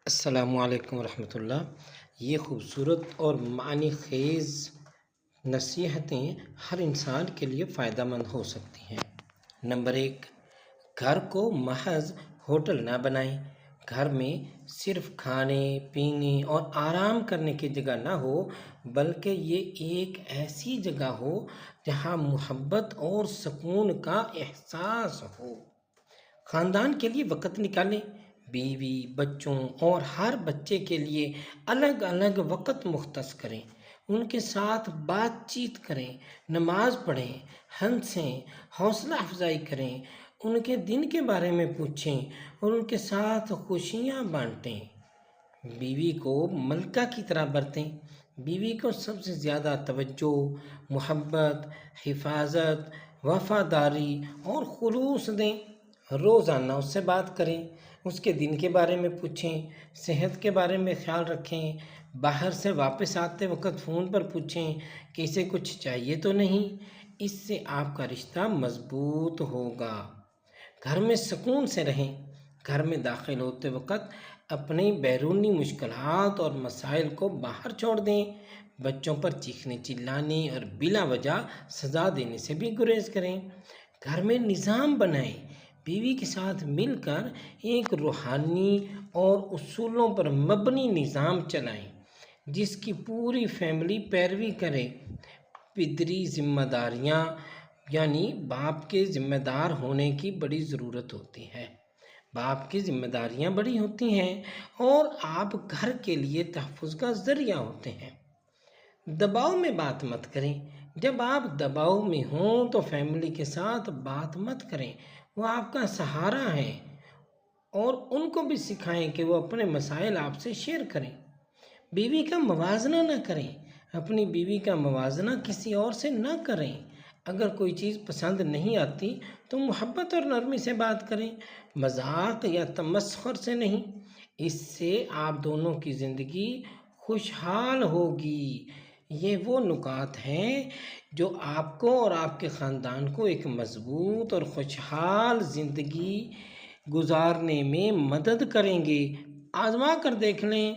السلام علیکم ورحمۃ اللہ۔ یہ خوبصورت اور معنی خیز نصیحتیں ہر انسان کے لیے فائدہ مند ہو سکتی ہیں۔ نمبر 1، گھر کو محض ہوٹل نہ بنائیں۔ گھر میں صرف کھانے پینے اور آرام کرنے کی جگہ نہ ہو، بلکہ یہ ایک ایسی جگہ ہو جہاں محبت اور سکون کا احساس ہو۔ خاندان کے لیے وقت نکالیں۔ بیوی، بچوں اور ہر بچے کے لیے الگ الگ وقت مختص کریں۔ ان کے ساتھ بات چیت کریں، نماز پڑھیں، ہنسیں، حوصلہ افزائی کریں، ان کے دن کے بارے میں پوچھیں اور ان کے ساتھ خوشیاں بانٹیں۔ بیوی کو ملکہ کی طرح برتیں۔ بیوی کو سب سے زیادہ توجہ، محبت، حفاظت، وفاداری اور خلوص دیں۔ روزانہ اس سے بات کریں، اس کے دن کے بارے میں پوچھیں، صحت کے بارے میں خیال رکھیں۔ باہر سے واپس آتے وقت فون پر پوچھیں کہ اسے کچھ چاہیے تو نہیں۔ اس سے آپ کا رشتہ مضبوط ہوگا۔ گھر میں سکون سے رہیں۔ گھر میں داخل ہوتے وقت اپنی بیرونی مشکلات اور مسائل کو باہر چھوڑ دیں۔ بچوں پر چیخنے چلانے اور بلا وجہ سزا دینے سے بھی گریز کریں۔ گھر میں نظام بنائیں۔ بیوی کے ساتھ مل کر ایک روحانی اور اصولوں پر مبنی نظام چلائیں جس کی پوری فیملی پیروی کرے۔ پدری ذمہ داریاں یعنی باپ کے ذمہ دار ہونے کی بڑی ضرورت ہوتی ہے۔ باپ کی ذمہ داریاں بڑی ہوتی ہیں اور آپ گھر کے لیے تحفظ کا ذریعہ ہوتے ہیں۔ دباؤ میں بات مت کریں۔ جب آپ دباؤ میں ہوں تو فیملی کے ساتھ بات مت کریں۔ وہ آپ کا سہارا ہے اور ان کو بھی سکھائیں کہ وہ اپنے مسائل آپ سے شیئر کریں۔ بیوی کا موازنہ نہ کریں۔ اپنی بیوی کا موازنہ کسی اور سے نہ کریں۔ اگر کوئی چیز پسند نہیں آتی تو محبت اور نرمی سے بات کریں، مذاق یا تمسخر سے نہیں۔ اس سے آپ دونوں کی زندگی خوشحال ہوگی۔ یہ وہ نکات ہیں جو آپ کو اور آپ کے خاندان کو ایک مضبوط اور خوشحال زندگی گزارنے میں مدد کریں گے۔ آزما کر دیکھ لیں۔